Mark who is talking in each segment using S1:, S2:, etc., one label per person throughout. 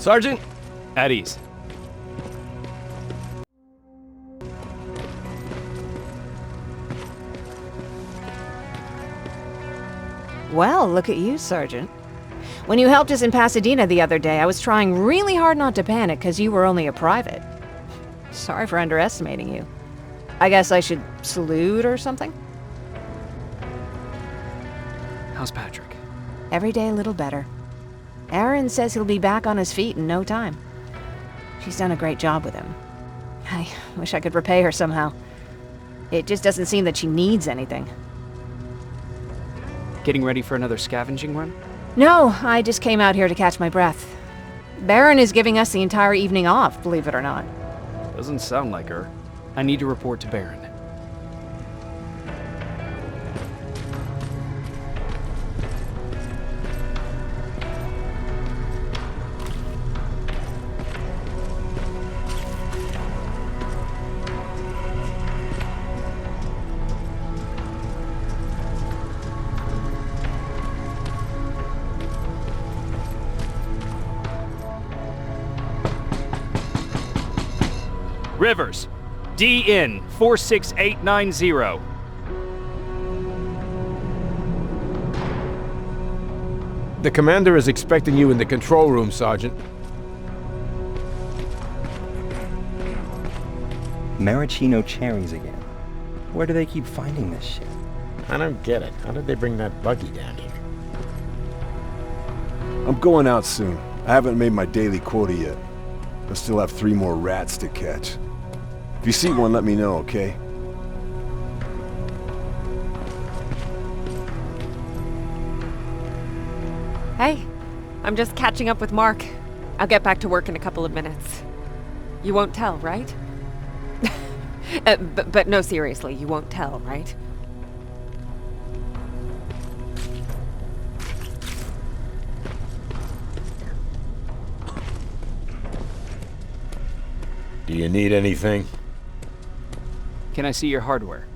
S1: Sergeant,
S2: At ease.
S3: Well, look at you, Sergeant. When you helped us in Pasadena the other day, I was trying really hard not to panic because you were only a private. Sorry for underestimating you. I guess I should salute or something?
S2: How's Patrick?
S3: Every day a little better. Aaron says he'll be back on his feet in no time. She's done a great job with him. I wish I could repay her somehow. It just doesn't seem that she needs anything.
S2: Getting ready for another scavenging run?
S3: No, I just came out here to catch my breath. Baron is giving us the entire evening off, believe it or not.
S2: Doesn't sound like her. I need to report to Baron. Rivers, DN 46890.
S1: the commander is expecting you in the control room, Sergeant.
S4: Maraschino cherries again. Where do they keep finding this shit?
S5: I don't get it. How did they bring that buggy down here?
S6: I'm going out soon. I haven't made my daily quota yet. I still have 3 more rats to catch. If you see one, let me know, okay?
S7: Hey, I'm just catching up with Mark. I'll get back to work in a couple of minutes. You won't tell, right? But no, seriously, you won't tell, right?
S5: Do you need anything?
S2: Can I see your hardware?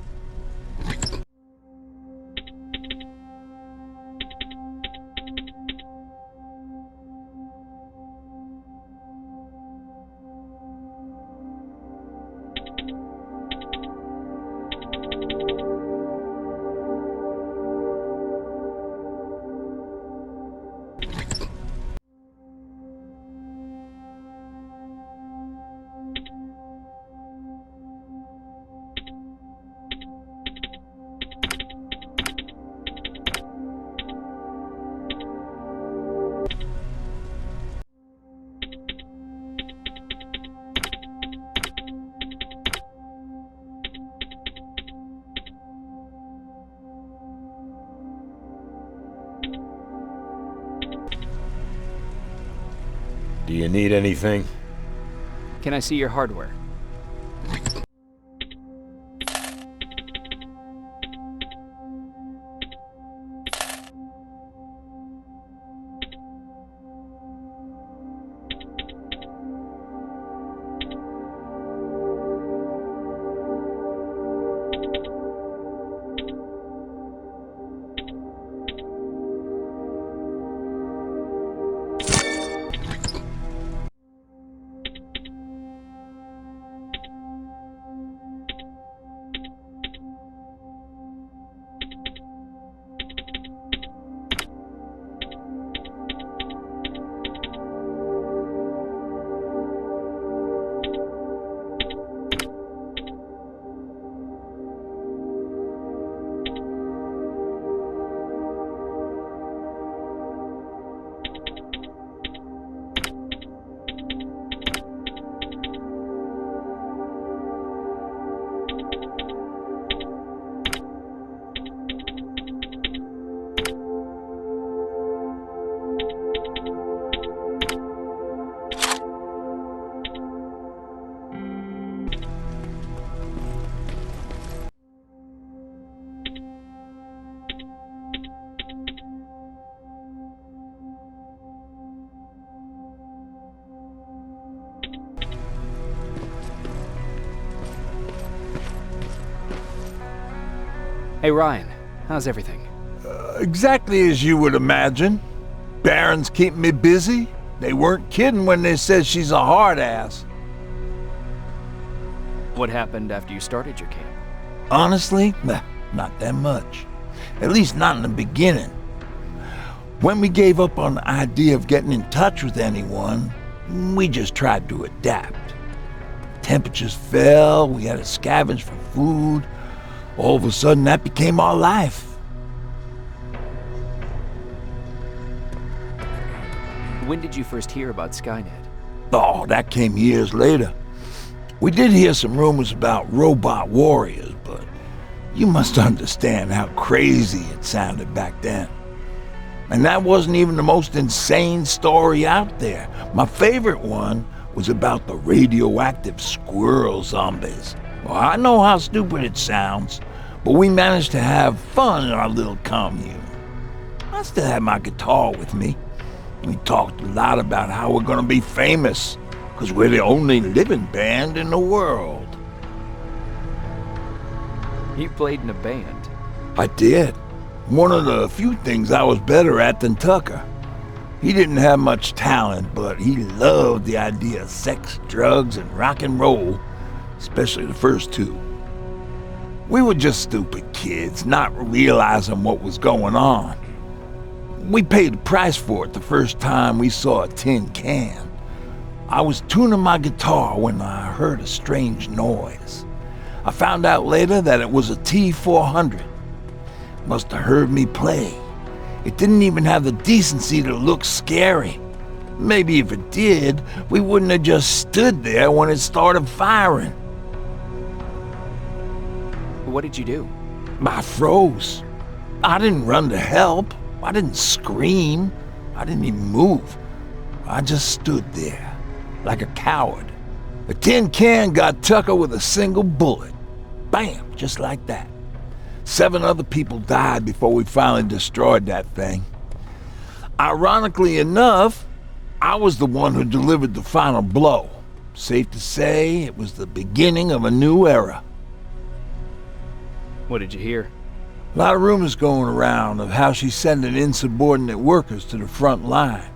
S5: Do you need anything?
S2: Can I see your hardware? Hey Ryan, how's everything?
S8: Exactly as you would imagine. Baron's keeping me busy. They weren't kidding when they said she's a hard ass.
S2: What happened after you started your camp?
S8: Honestly, not that much. At least not in the beginning. When we gave up on the idea of getting in touch with anyone, we just tried to adapt. Temperatures fell, we had to scavenge for food. All of a sudden, that became our life.
S2: When did you first hear about Skynet?
S8: Oh, that came years later. We did hear some rumors about robot warriors, but you must understand how crazy it sounded back then. And that wasn't even the most insane story out there. My favorite one was about the radioactive squirrel zombies. Well, I know how stupid it sounds, but we managed to have fun in our little commune. I still had my guitar with me. We talked a lot about how we're gonna be famous, because we're the only living band in the world.
S2: You played in a band.
S8: I did. One of the few things I was better at than Tucker. He didn't have much talent, but he loved the idea of sex, drugs, and rock and roll, especially the first two. We were just stupid kids, not realizing what was going on. We paid the price for it the first time we saw a tin can. I was tuning my guitar when I heard a strange noise. I found out later that it was a T-400. Must have heard me play. It didn't even have the decency to look scary. Maybe if it did, we wouldn't have just stood there when it started firing.
S2: What did you do?
S8: I froze. I didn't run to help. I didn't scream. I didn't even move. I just stood there, like a coward. The tin can got Tucker with a single bullet. Bam, just like that. 7 other people died before we finally destroyed that thing. Ironically enough, I was the one who delivered the final blow. Safe to say, it was the beginning of a new era.
S2: What did you hear?
S8: A lot of rumors going around of how she's sending insubordinate workers to the front line.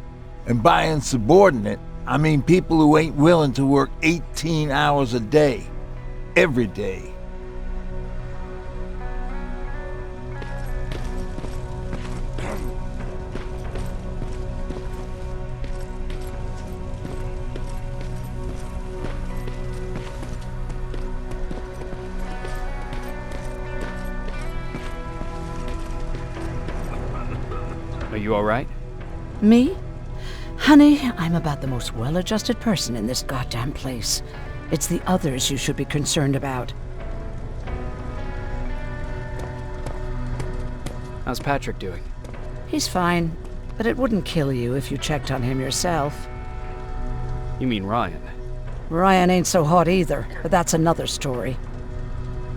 S8: And by insubordinate, I mean people who ain't willing to work 18 hours a day, every day.
S2: Are you all right?
S9: Me? Honey, I'm about the most well-adjusted person in this goddamn place. It's the others you should be concerned about.
S2: How's Patrick doing?
S9: He's fine, but it wouldn't kill you if you checked on him yourself.
S2: You mean Ryan?
S9: Ryan ain't so hot either, but that's another story.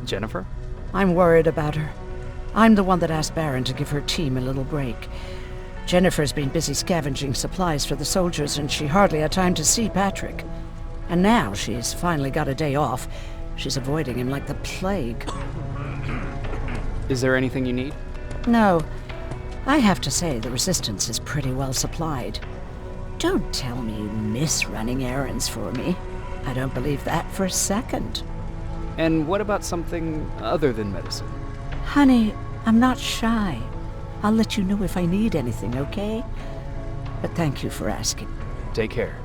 S2: Jennifer?
S9: I'm worried about her. I'm the one that asked Baron to give her team a little break. Jennifer's been busy scavenging supplies for the soldiers, and she hardly had time to see Patrick. And now she's finally got a day off. She's avoiding him like the plague.
S2: Is there anything you need?
S9: No. I have to say the Resistance is pretty well supplied. Don't tell me you miss running errands for me. I don't believe that for a second.
S2: And what about something other than medicine?
S9: Honey, I'm not shy. I'll let you know if I need anything, okay? But thank you for asking.
S2: Take care.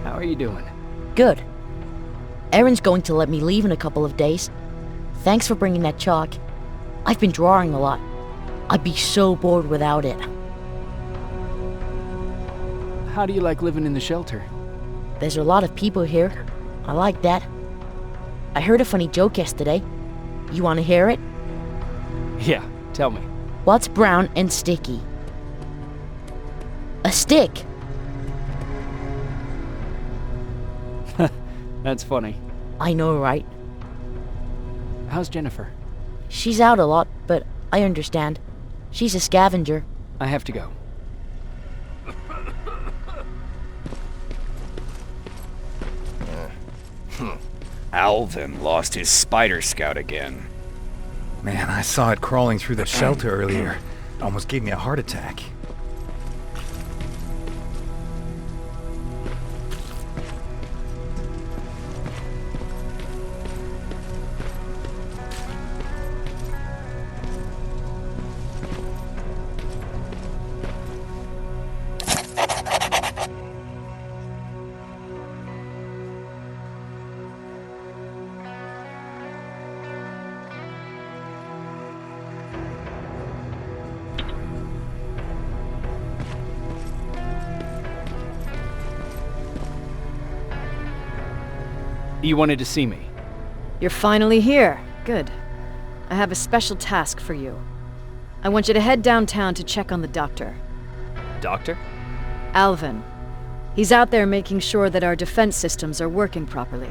S2: How are you doing?
S10: Good. Erin's going to let me leave in a couple of days. Thanks for bringing that chalk. I've been drawing a lot. I'd be so bored without it.
S2: How do you like living in the shelter?
S10: There's a lot of people here. I like that. I heard a funny joke yesterday. You want to hear it?
S2: Yeah, tell me.
S10: What's brown and sticky? A stick.
S2: That's funny.
S10: I know, right?
S2: How's Jennifer?
S10: She's out a lot, but I understand. She's a scavenger.
S2: I have to go.
S11: Alvin lost his spider scout again.
S12: Man, I saw it crawling through the shelter earlier. It almost gave me a heart attack.
S2: You wanted to see me?
S3: You're finally here. Good. I have a special task for you. I want you to head downtown to check on the doctor.
S2: Doctor?
S3: Alvin. He's out there making sure that our defense systems are working properly.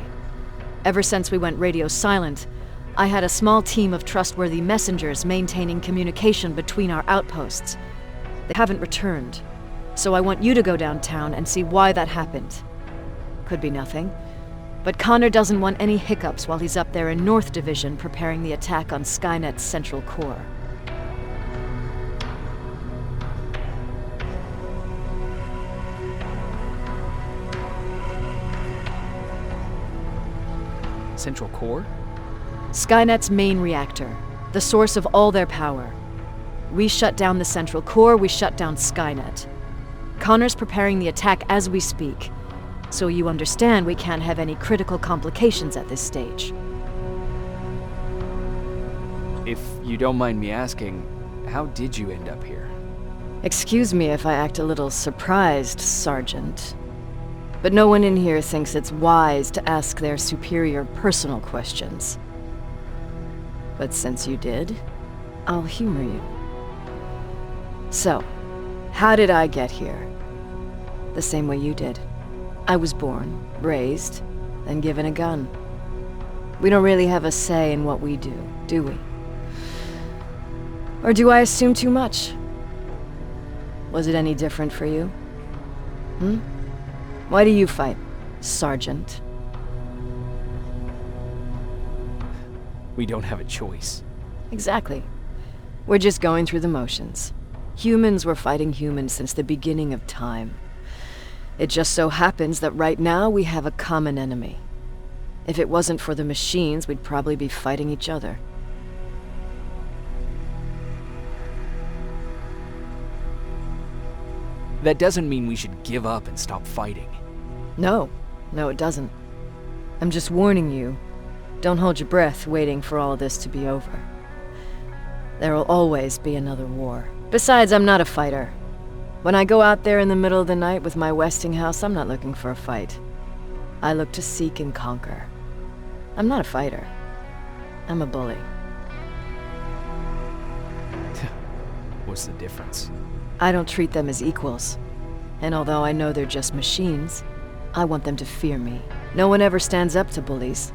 S3: Ever since we went radio silent, I had a small team of trustworthy messengers maintaining communication between our outposts. They haven't returned, so I want you to go downtown and see why that happened. Could be nothing. But Connor doesn't want any hiccups while he's up there in North Division preparing the attack on Skynet's central core.
S2: Central core?
S3: Skynet's main reactor, the source of all their power. We shut down the central core, we shut down Skynet. Connor's preparing the attack as we speak. So you understand we can't have any critical complications at this stage.
S2: If you don't mind me asking, how did you end up here?
S3: Excuse me if I act a little surprised, Sergeant. But no one in here thinks it's wise to ask their superior personal questions. But since you did, I'll humor you. So, how did I get here? The same way you did. I was born, raised, and given a gun. We don't really have a say in what we do we? Or do I assume too much? Was it any different for you? Why do you fight, Sergeant?
S2: We don't have a choice.
S3: Exactly. We're just going through the motions. Humans were fighting humans since the beginning of time. It just so happens that right now we have a common enemy. If it wasn't for the machines, we'd probably be fighting each other.
S2: That doesn't mean we should give up and stop fighting.
S3: No, it doesn't. I'm just warning you. Don't hold your breath waiting for all this to be over. There will always be another war. Besides, I'm not a fighter. When I go out there in the middle of the night with my Westinghouse, I'm not looking for a fight. I look to seek and conquer. I'm not a fighter. I'm a bully.
S2: What's the difference?
S3: I don't treat them as equals. And although I know they're just machines, I want them to fear me. No one ever stands up to bullies.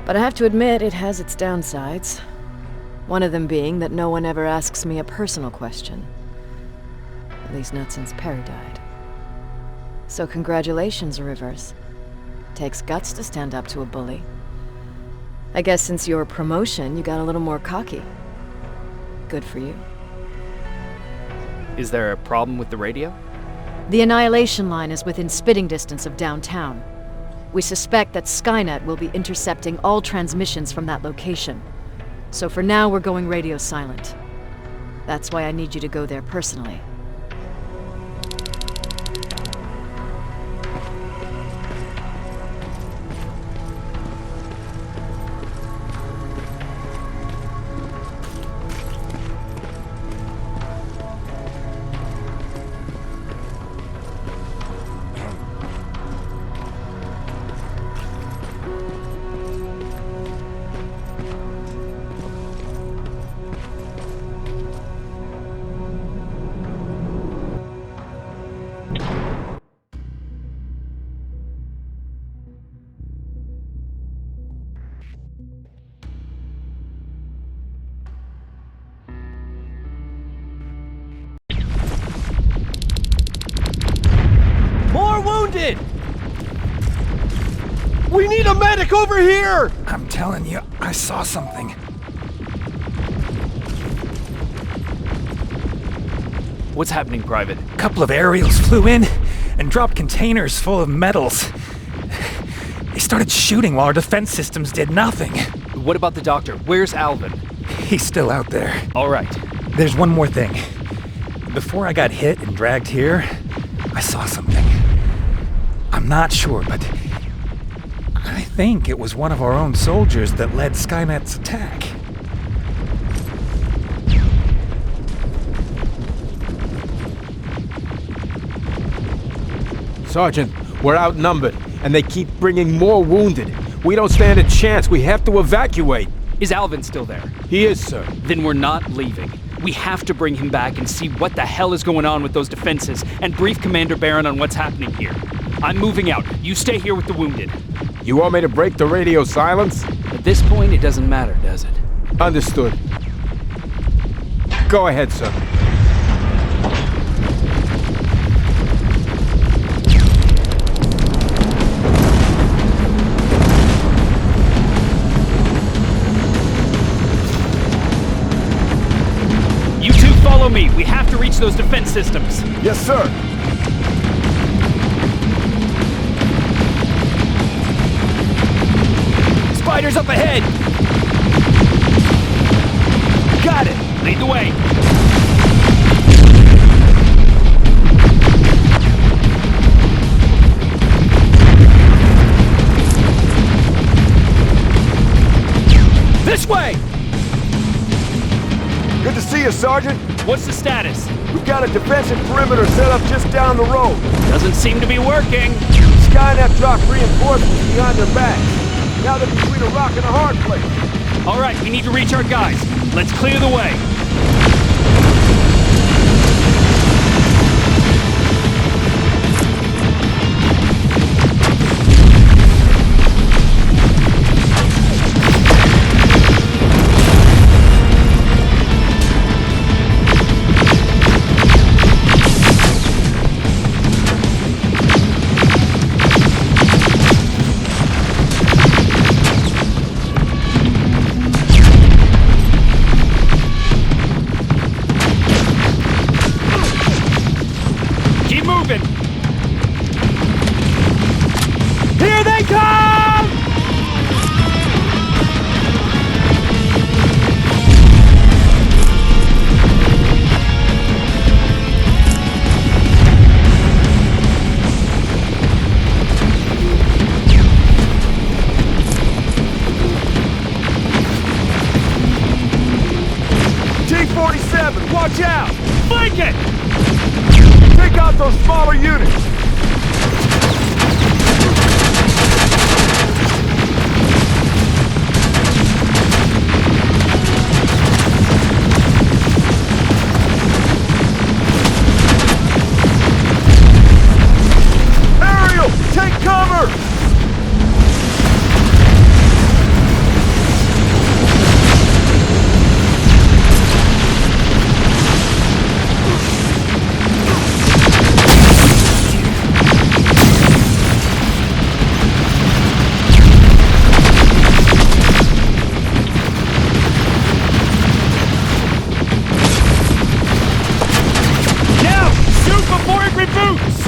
S3: But I have to admit, it has its downsides. One of them being that no one ever asks me a personal question. At least not since Perry died. So congratulations, Rivers. Takes guts to stand up to a bully. I guess since your promotion, you got a little more cocky. Good for you.
S2: Is there a problem with the radio?
S3: The Annihilation Line is within spitting distance of downtown. We suspect that Skynet will be intercepting all transmissions from that location. So for now, we're going radio silent. That's why I need you to go there personally.
S1: We need a medic over here!
S12: I'm telling you, I saw something.
S2: What's happening, Private?
S12: A couple of aerials flew in and dropped containers full of metals. They started shooting while our defense systems did nothing.
S2: What about the doctor? Where's Alvin?
S12: He's still out there.
S2: All right.
S12: There's one more thing. Before I got hit and dragged here, I saw something. I'm not sure, but I think it was one of our own soldiers that led Skynet's attack.
S1: Sergeant, we're outnumbered, and they keep bringing more wounded. We don't stand a chance. We have to evacuate.
S2: Is Alvin still there?
S1: He is, sir.
S2: Then we're not leaving. We have to bring him back and see what the hell is going on with those defenses and brief Commander Barron on what's happening here. I'm moving out. You stay here with the wounded.
S1: You want me to break the radio silence?
S2: At this point, it doesn't matter, does it?
S1: Understood. Go ahead, sir.
S2: You two follow me. We have to reach those defense systems.
S6: Yes, sir.
S2: Spiders up ahead! Got it! Lead the way! This way!
S6: Good to see you, Sergeant.
S2: What's the status?
S6: We've got a defensive perimeter set up just down the road.
S2: Doesn't seem to be working.
S6: Skynet dropped reinforcements behind their backs. Now they're between a rock and a hard place.
S2: All right, we need to reach our guys. Let's clear the way. Here they come!
S6: T-47, watch out!
S2: Flank it!
S6: Take out those smaller units! Ariel, take cover!
S2: Before it reboots!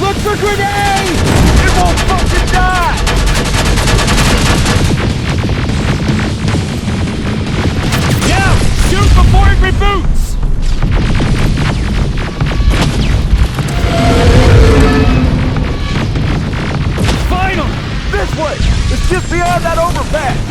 S6: Look for grenades! It won't fucking die!
S2: Yeah! Shoot before it reboots! Final!
S6: This way! It's just beyond that overpass!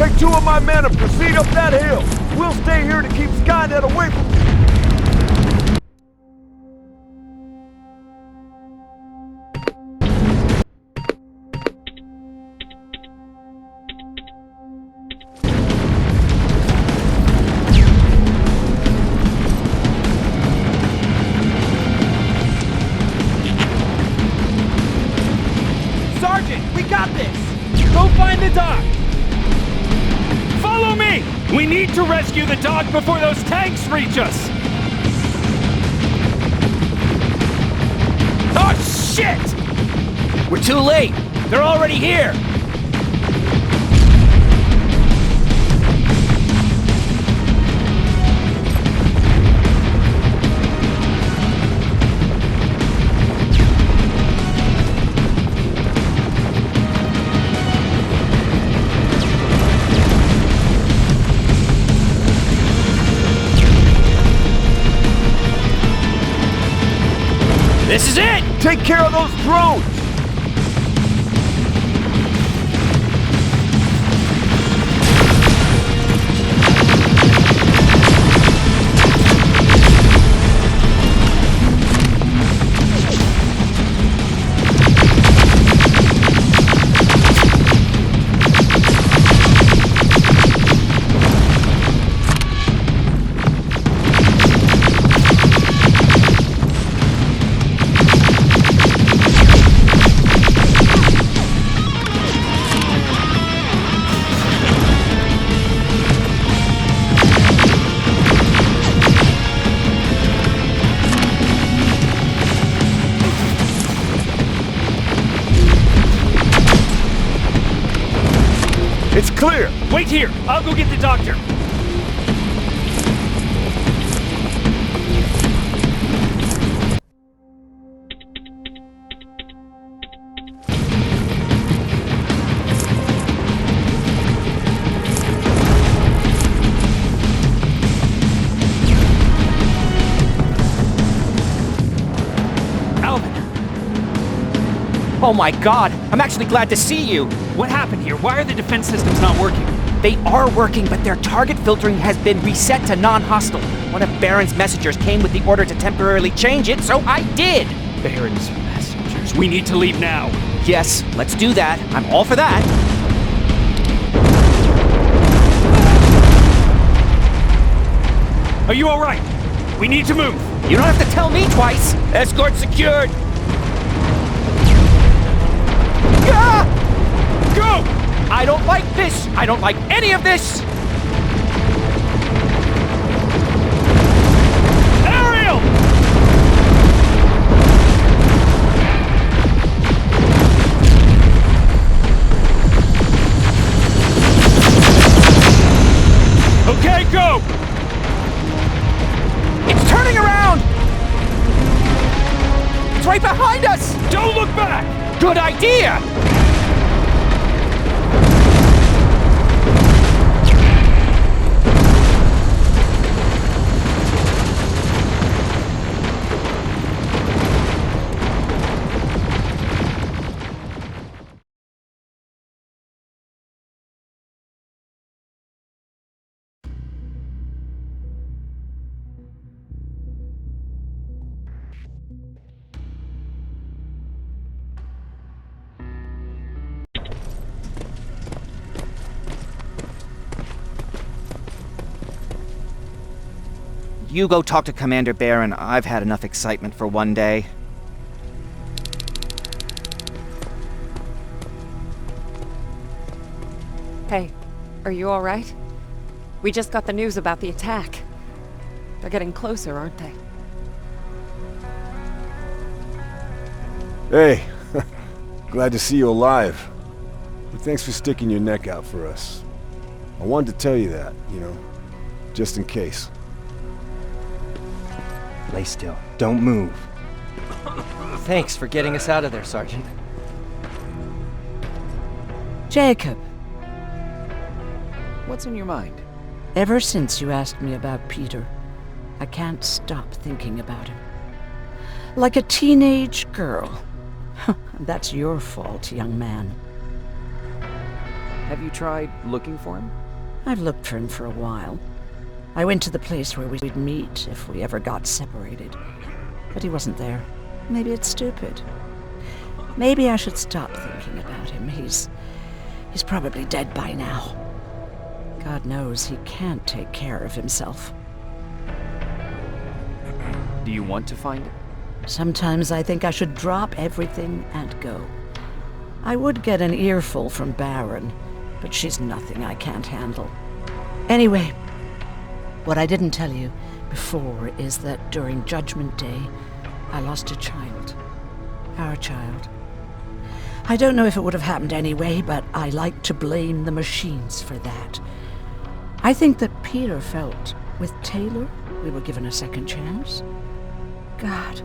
S6: Take 2 of my men and proceed up that hill. We'll stay here to keep Skynet away from you.
S2: Sergeant, we got this! Go find the dog! Follow me! We need to rescue the dog before those tanks reach us! Oh, shit! We're too late! They're already here! This is it!
S6: Take care of those drones! It's clear!
S2: Wait here! I'll go get the doctor!
S13: Oh my god, I'm actually glad to see you!
S2: What happened here? Why are the defense systems not working?
S13: They are working, but their target filtering has been reset to non-hostile. One of Baron's messengers came with the order to temporarily change it, so I did!
S2: Baron's messengers. We need to leave now.
S13: Yes, let's do that. I'm all for that.
S2: Are you alright? We need to move.
S13: You don't have to tell me twice.
S2: Escort secured.
S13: Ah!
S2: Go!
S13: I don't like this! I don't like any of this!
S2: Ariel! Okay, go!
S13: It's turning around! It's right behind us!
S2: Don't look back!
S13: Good idea! You go talk to Commander Baron. I've had enough excitement for one day.
S7: Hey, are you all right? We just got the news about the attack. They're getting closer, aren't they?
S6: Hey, glad to see you alive. But thanks for sticking your neck out for us. I wanted to tell you that, just in case.
S4: Lay still. Don't move.
S14: Thanks for getting us out of there, Sergeant.
S9: Jacob.
S14: What's on your mind?
S9: Ever since you asked me about Peter, I can't stop thinking about him. Like a teenage girl. That's your fault, young man.
S2: Have you tried looking for him?
S9: I've looked for him for a while. I went to the place where we'd meet if we ever got separated. But he wasn't there. Maybe it's stupid. Maybe I should stop thinking about him. He's probably dead by now. God knows he can't take care of himself.
S2: Do you want to find him?
S9: Sometimes I think I should drop everything and go. I would get an earful from Baron, but she's nothing I can't handle. Anyway, what I didn't tell you before is that during Judgment Day, I lost a child. Our child. I don't know if it would have happened anyway, but I like to blame the machines for that. I think that Peter felt with Taylor we were given a second chance. God,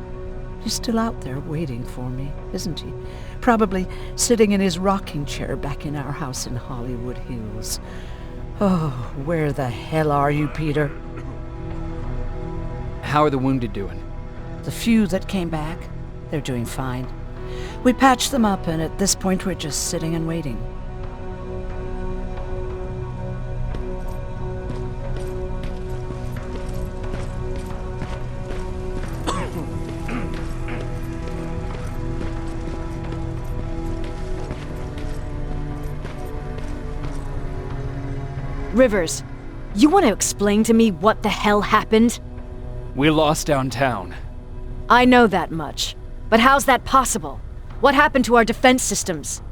S9: he's still out there waiting for me, isn't he? Probably sitting in his rocking chair back in our house in Hollywood Hills. Oh, where the hell are you, Peter?
S2: How are the wounded doing?
S9: The few that came back, they're doing fine. We patched them up, and at this point we're just sitting and waiting.
S3: Rivers, you want to explain to me what the hell happened?
S2: We lost downtown.
S3: I know that much. But how's that possible? What happened to our defense systems?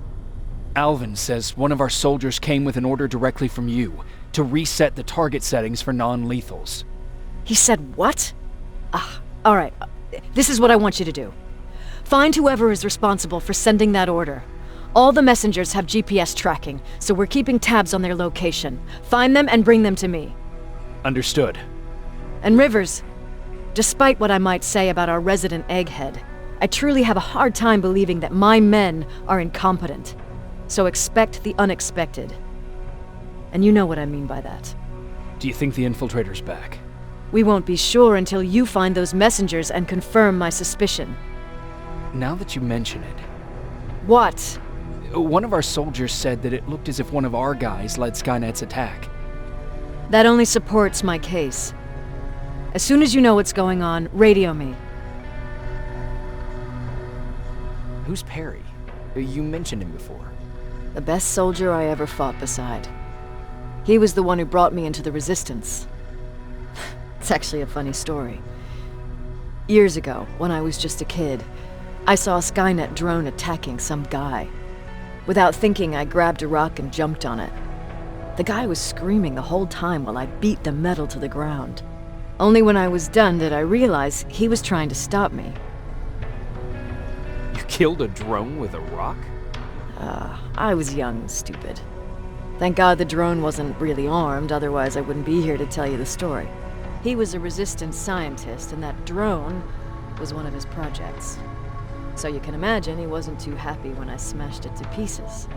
S2: Alvin says one of our soldiers came with an order directly from you to reset the target settings for non-lethals.
S3: He said what? All right. This is what I want you to do. Find whoever is responsible for sending that order. All the messengers have GPS tracking, so we're keeping tabs on their location. Find them and bring them to me.
S2: Understood.
S3: And Rivers, despite what I might say about our resident egghead, I truly have a hard time believing that my men are incompetent. So expect the unexpected. And you know what I mean by that.
S2: Do you think the infiltrator's back?
S3: We won't be sure until you find those messengers and confirm my suspicion.
S2: Now that you mention it...
S3: What?
S2: One of our soldiers said that it looked as if one of our guys led Skynet's attack.
S3: That only supports my case. As soon as you know what's going on, radio me.
S14: Who's Perry? You mentioned him before.
S3: The best soldier I ever fought beside. He was the one who brought me into the Resistance. It's actually a funny story. Years ago, when I was just a kid, I saw a Skynet drone attacking some guy. Without thinking, I grabbed a rock and jumped on it. The guy was screaming the whole time while I beat the metal to the ground. Only when I was done did I realize he was trying to stop me.
S2: You killed a drone with a rock?
S3: I was young and stupid. Thank God the drone wasn't really armed, otherwise I wouldn't be here to tell you the story. He was a Resistance scientist, and that drone was one of his projects. So you can imagine he wasn't too happy when I smashed it to pieces.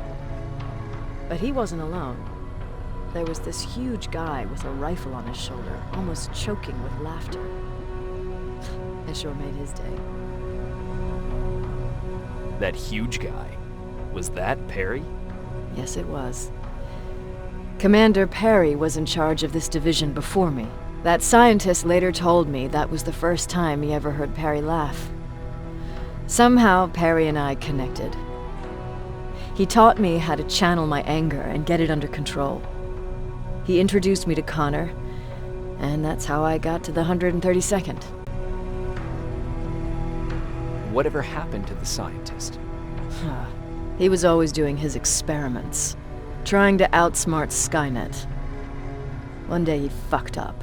S3: But he wasn't alone. There was this huge guy with a rifle on his shoulder, almost choking with laughter. I sure made his day.
S2: That huge guy. Was that Perry?
S3: Yes, it was. Commander Perry was in charge of this division before me. That scientist later told me that was the first time he ever heard Perry laugh. Somehow, Perry and I connected. He taught me how to channel my anger and get it under control. He introduced me to Connor, and that's how I got to the 132nd.
S2: Whatever happened to the scientist?
S3: He was always doing his experiments, trying to outsmart Skynet. One day he fucked up,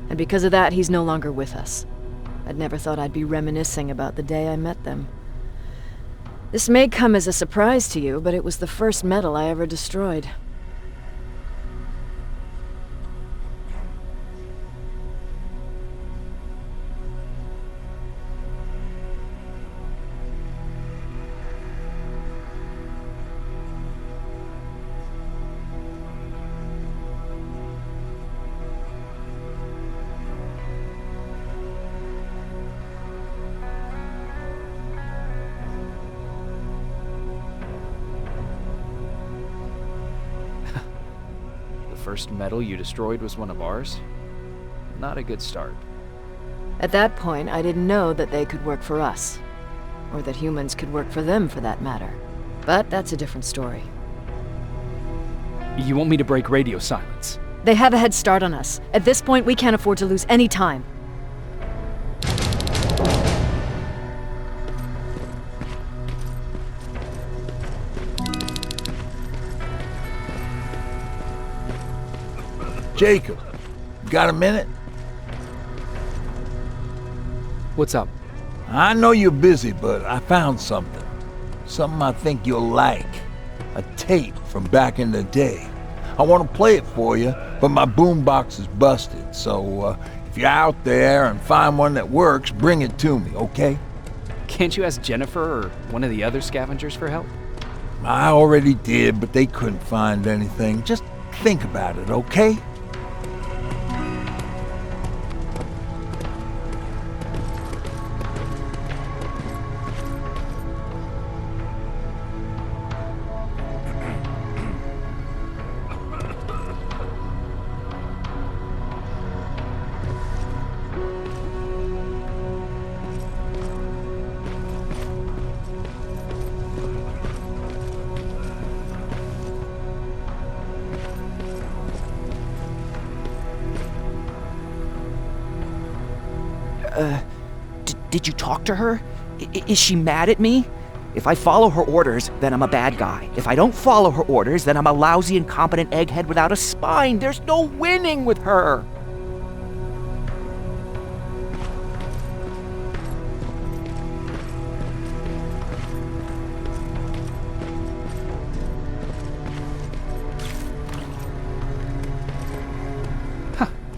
S3: and because of that, he's no longer with us. I'd never thought I'd be reminiscing about the day I met them. This may come as a surprise to you, but it was the first metal I ever destroyed.
S2: first metal you destroyed was one of ours? Not a good start.
S3: At that point, I didn't know that they could work for us. Or that humans could work for them, for that matter. But that's a different story.
S2: You want me to break radio silence?
S3: They have a head start on us. At this point, we can't afford to lose any time.
S8: Jacob, got a minute?
S2: What's up?
S8: I know you're busy, but I found something. Something I think you'll like. A tape from back in the day. I want to play it for you, but my boombox is busted, so if you're out there and find one that works, bring it to me, okay?
S2: Can't you ask Jennifer or one of the other scavengers for help?
S8: I already did, but they couldn't find anything. Just think about it, okay?
S13: Did you talk to her? Is she mad at me? If I follow her orders, then I'm a bad guy. If I don't follow her orders, then I'm a lousy, incompetent egghead without a spine. There's no winning with her.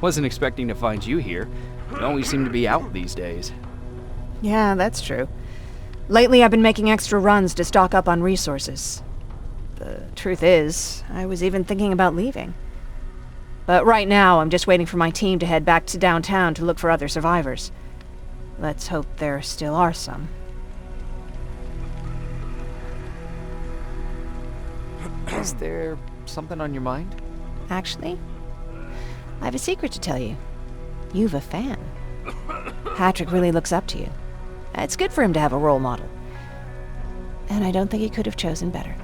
S2: Wasn't expecting to find you here. You always seem to be out these days.
S3: Yeah, that's true. Lately, I've been making extra runs to stock up on resources. The truth is, I was even thinking about leaving. But right now, I'm just waiting for my team to head back to downtown to look for other survivors. Let's hope there still are some.
S2: Is there something on your mind?
S3: Actually, I have a secret to tell you. You've a fan. Patrick really looks up to you. It's good for him to have a role model. And I don't think he could have chosen better.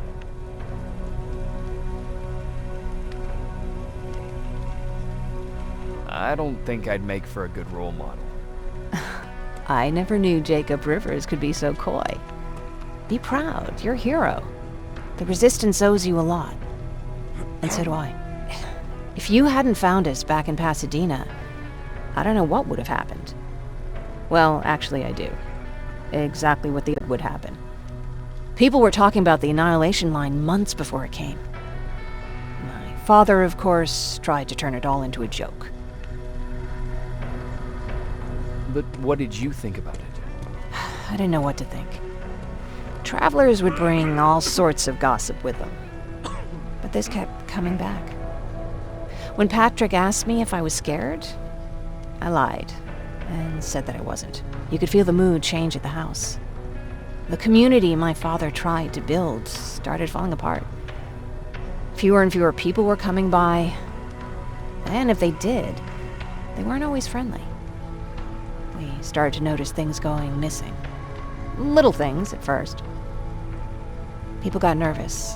S2: I don't think I'd make for a good role model.
S3: I never knew Jacob Rivers could be so coy. Be proud, you're a hero. The Resistance owes you a lot. And so do I. If you hadn't found us back in Pasadena, I don't know what would have happened. Well, actually I do. Exactly what would happen. People were talking about the Annihilation Line months before it came. My father, of course, tried to turn it all into a joke.
S2: But what did you think about it?
S3: I didn't know what to think. Travelers would bring all sorts of gossip with them. But this kept coming back. When Patrick asked me if I was scared, I lied and said that I wasn't. You could feel the mood change at the house. The community my father tried to build started falling apart. Fewer and fewer people were coming by, and if they did, they weren't always friendly. We started to notice things going missing. Little things at first. People got nervous,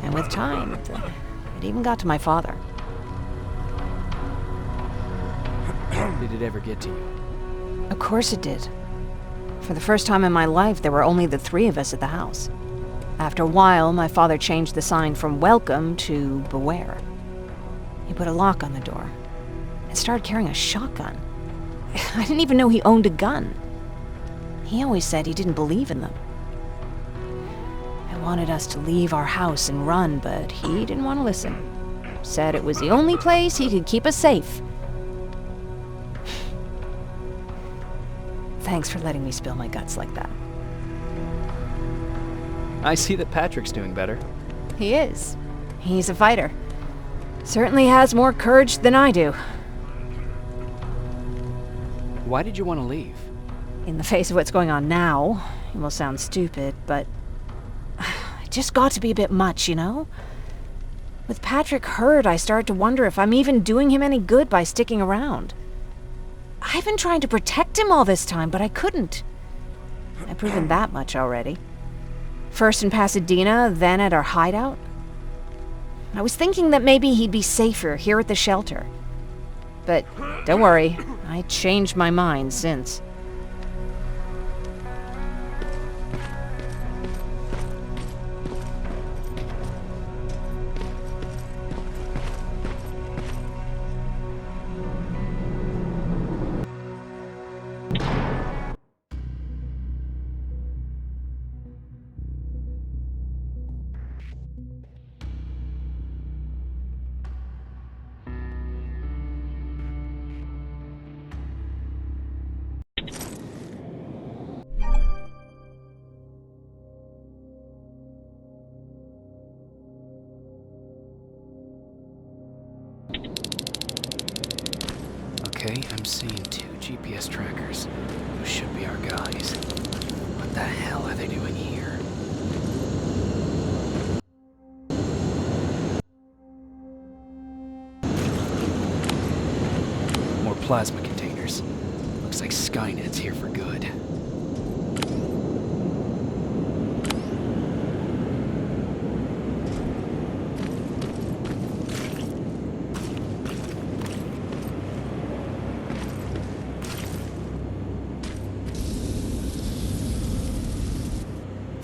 S3: and with time, it even got to my father.
S2: Did it ever get to you?
S3: Of course it did. For the first time in my life, there were only the three of us at the house. After a while, my father changed the sign from welcome to beware. He put a lock on the door and started carrying a shotgun. I didn't even know he owned a gun. He always said he didn't believe in them. I wanted us to leave our house and run, but he didn't want to listen. Said it was the only place he could keep us safe. Thanks for letting me spill my guts like that.
S2: I see that Patrick's doing better.
S3: He is. He's a fighter. Certainly has more courage than I do.
S2: Why did you want to leave?
S3: In the face of what's going on now, it will sound stupid, but it just got to be a bit much, you know? With Patrick hurt, I start to wonder if I'm even doing him any good by sticking around. I've been trying to protect him all this time, but I couldn't. I've proven that much already. First in Pasadena, then at our hideout. I was thinking that maybe he'd be safer here at the shelter. But don't worry, I changed my mind since.
S2: Okay, I'm seeing 2 GPS trackers. Those should be our guys. What the hell are they doing here? More plasma containers. Looks like Skynet's here for good.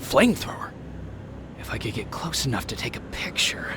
S2: Flamethrower? If I could get close enough to take a picture.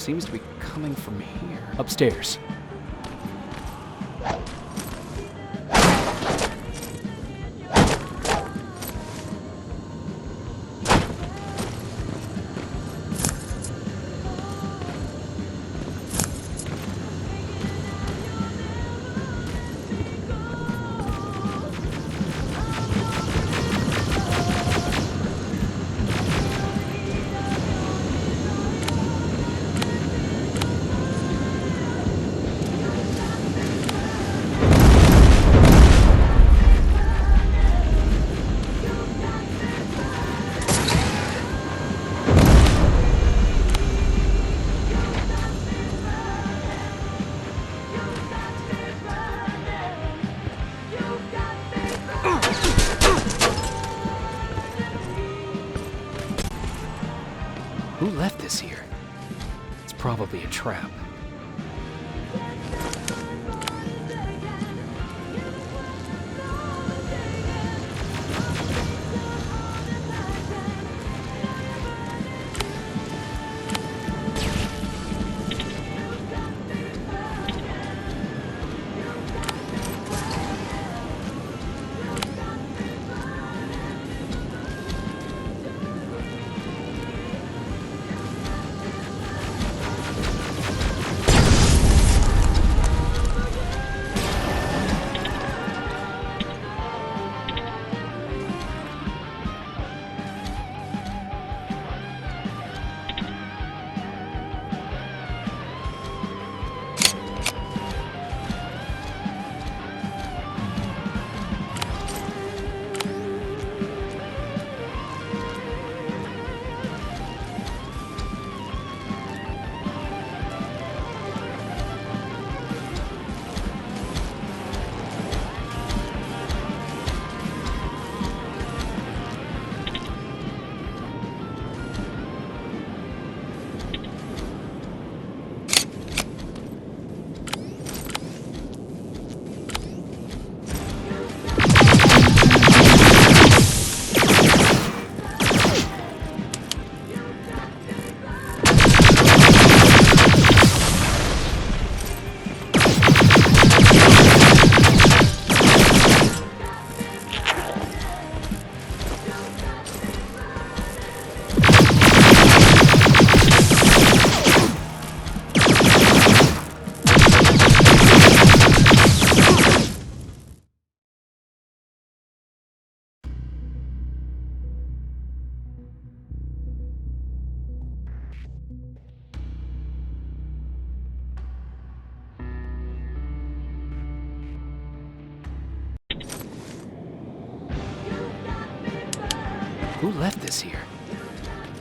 S2: seems to be coming from here. Upstairs. Who left this here? It's probably a trap. Who left this here?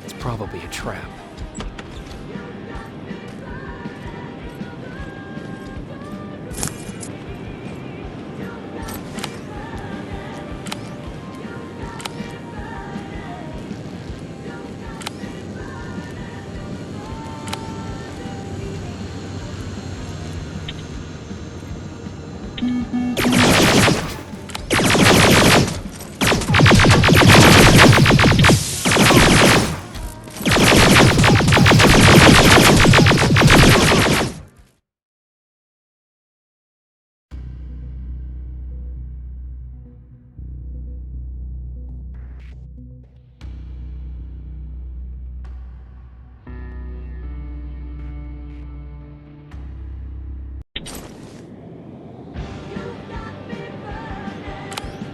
S2: It's probably a trap.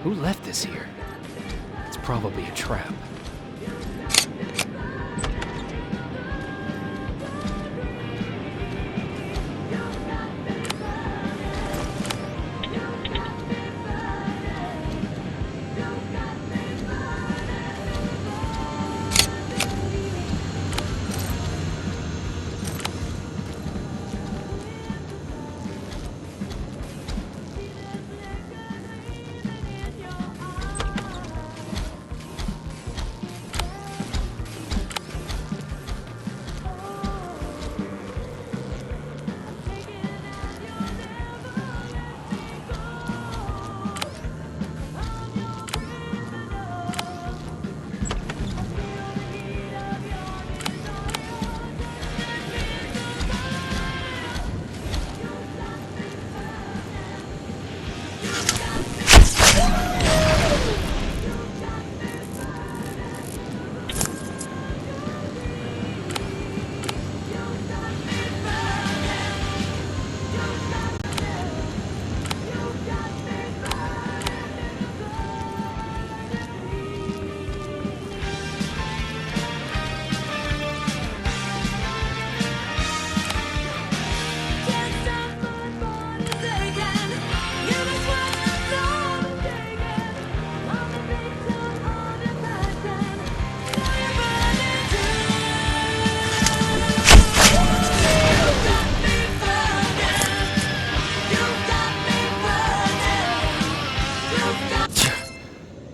S2: Who left this here? It's probably a trap.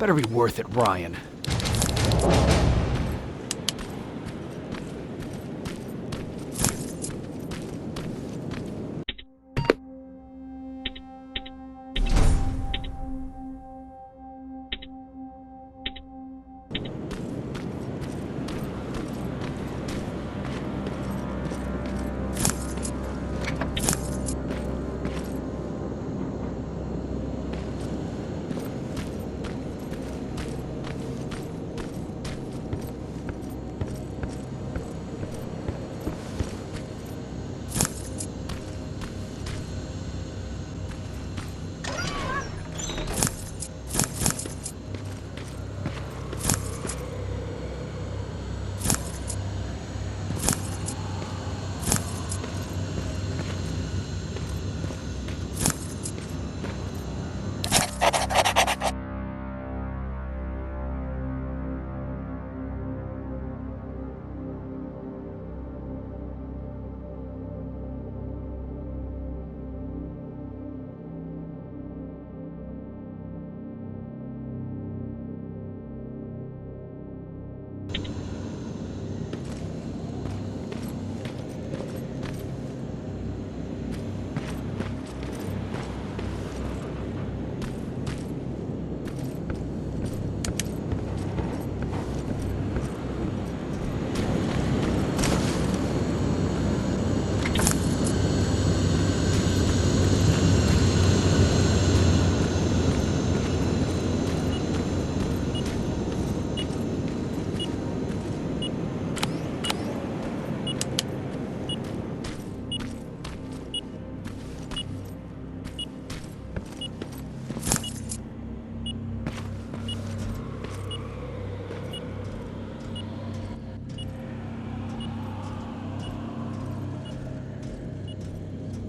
S2: Better be worth it, Ryan.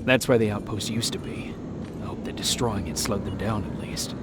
S2: That's where the outpost used to be. I hope that destroying it slowed them down at least.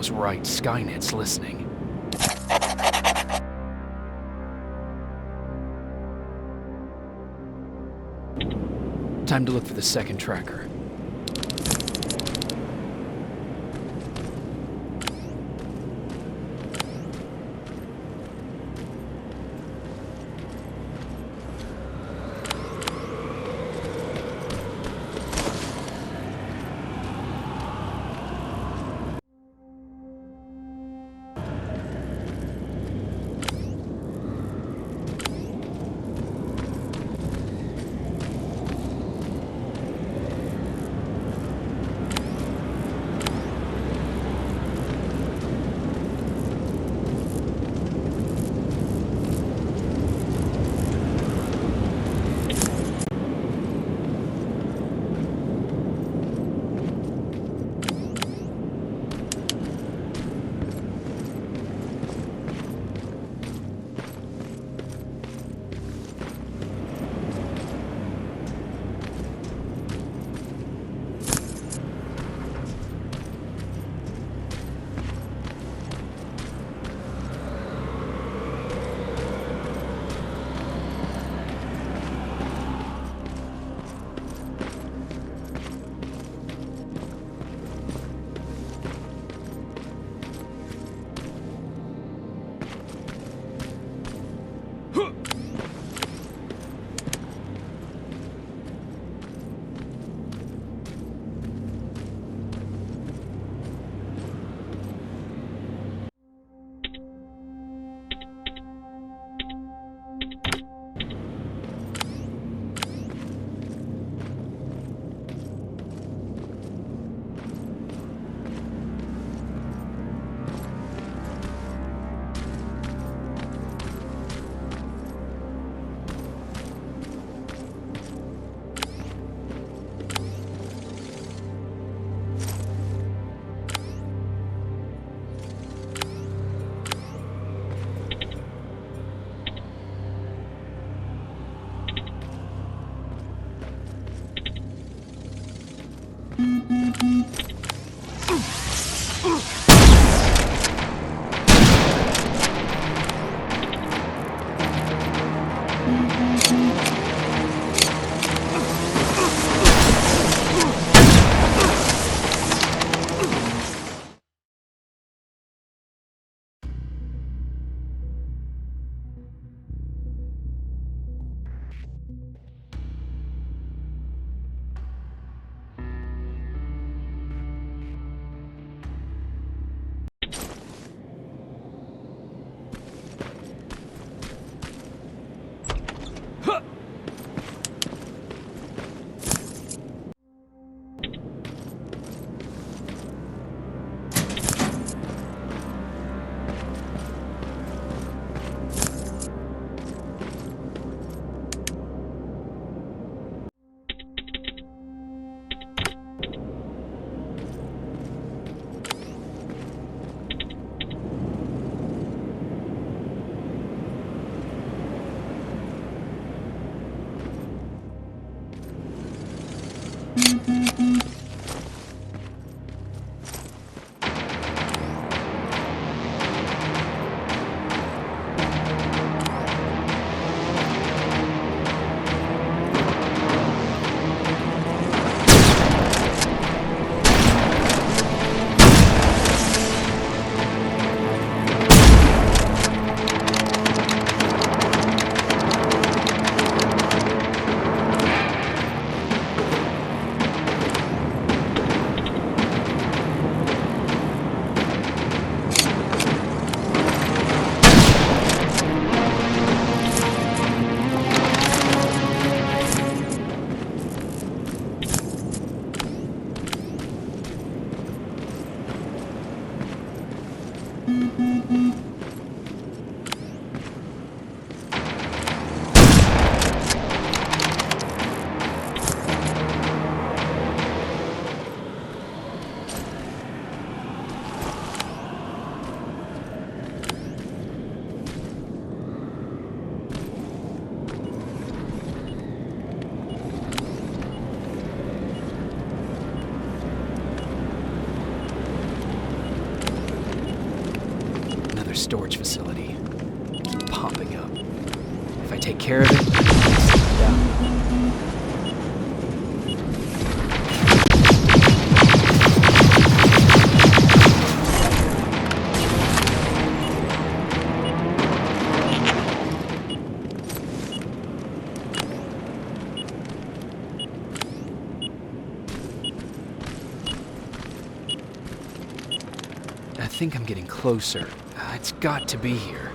S2: That's right, Skynet's listening. Time to look for the second tracker. storage facility. They keep popping up. If I take care of it, it's down. I think I'm getting closer. It's got to be here.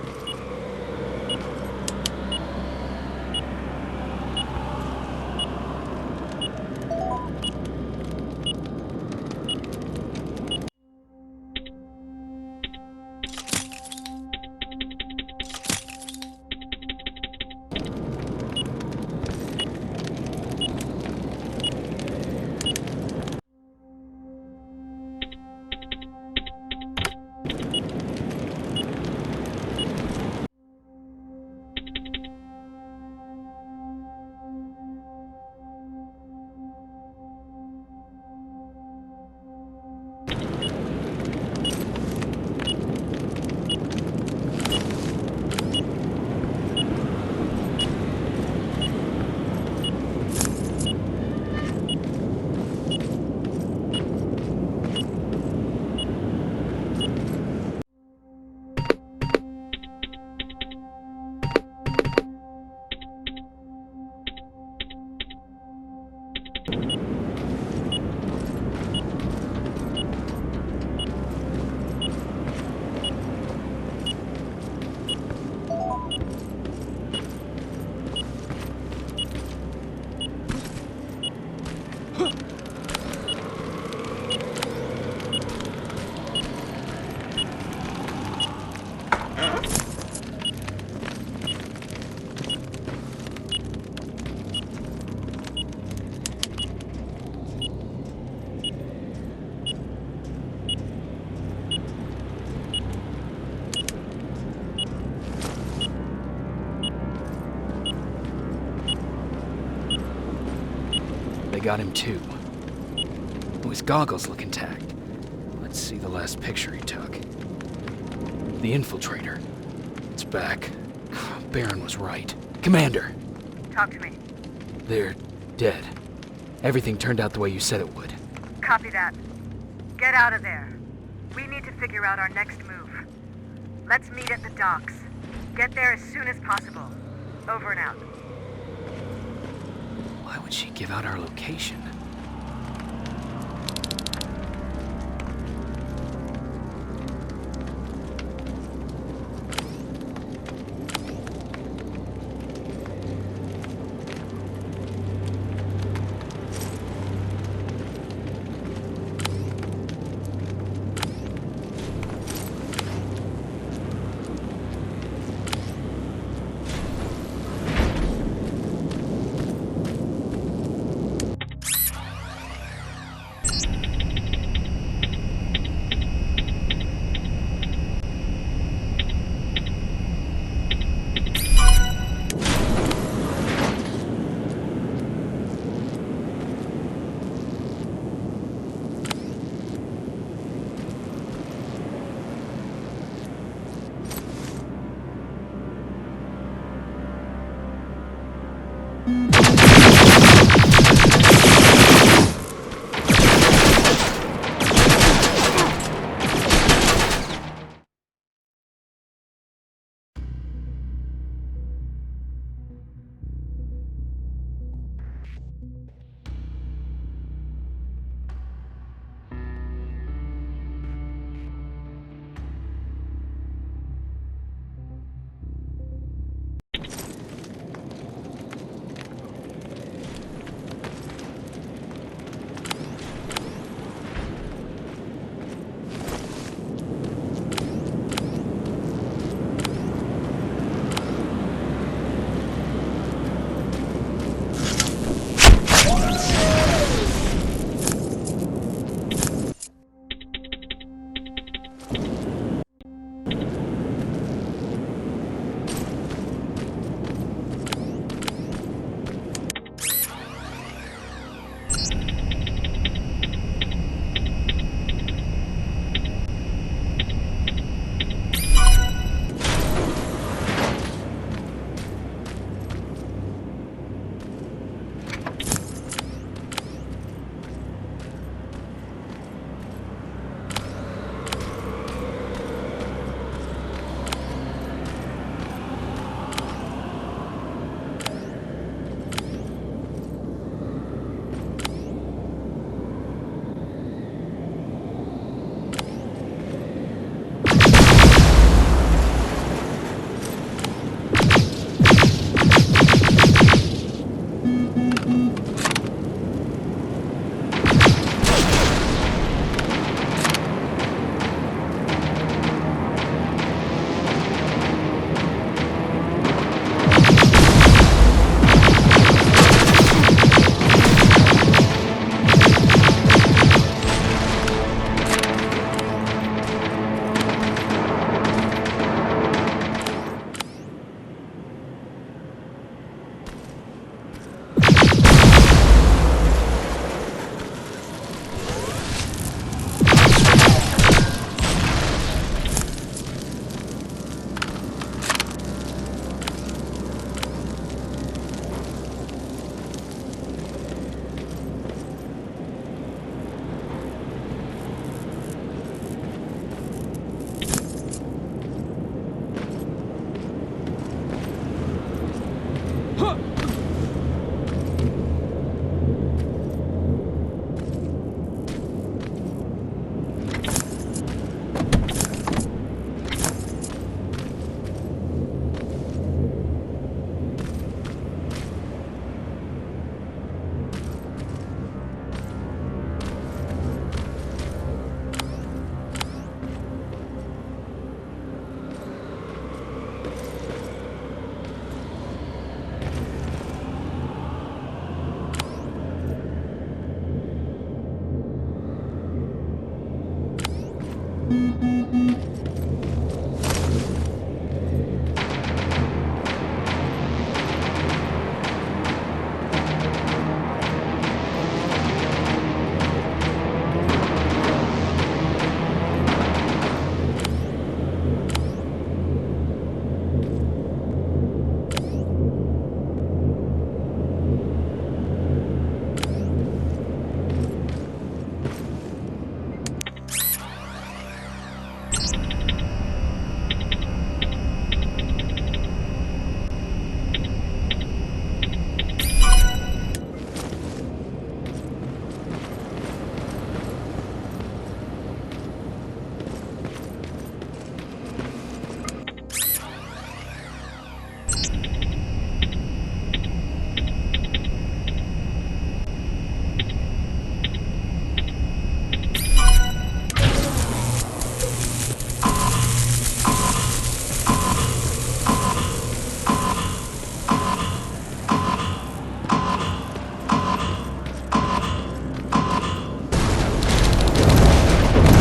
S2: They got him too. Oh, his goggles look intact. Let's see the last picture he took. The infiltrator. It's back. Baron was right. Commander!
S15: Talk to me.
S2: They're dead. Everything turned out the way you said it would.
S15: Copy that. Get out of there. We need to figure out our next move. Let's meet at the docks. Get there as soon as possible. Over and out.
S2: Why would she give out our location?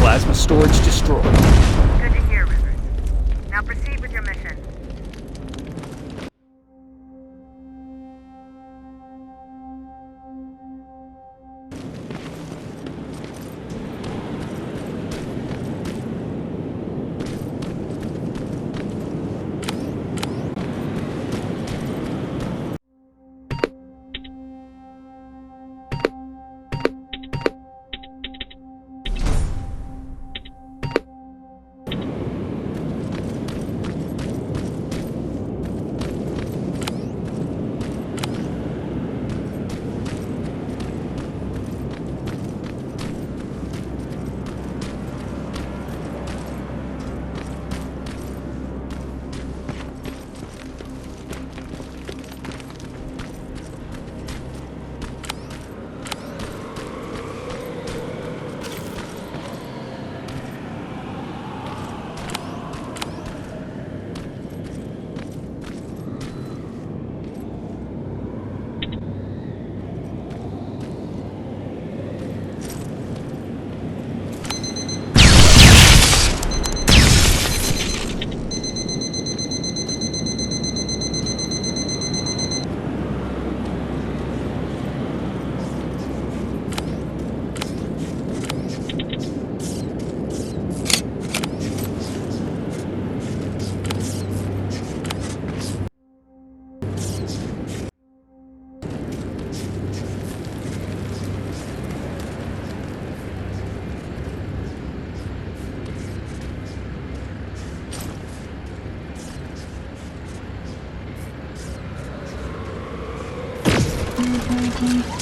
S2: Plasma storage destroyed.
S15: Good to hear, Rivers. Now proceed with your mission.
S16: Mm-hmm.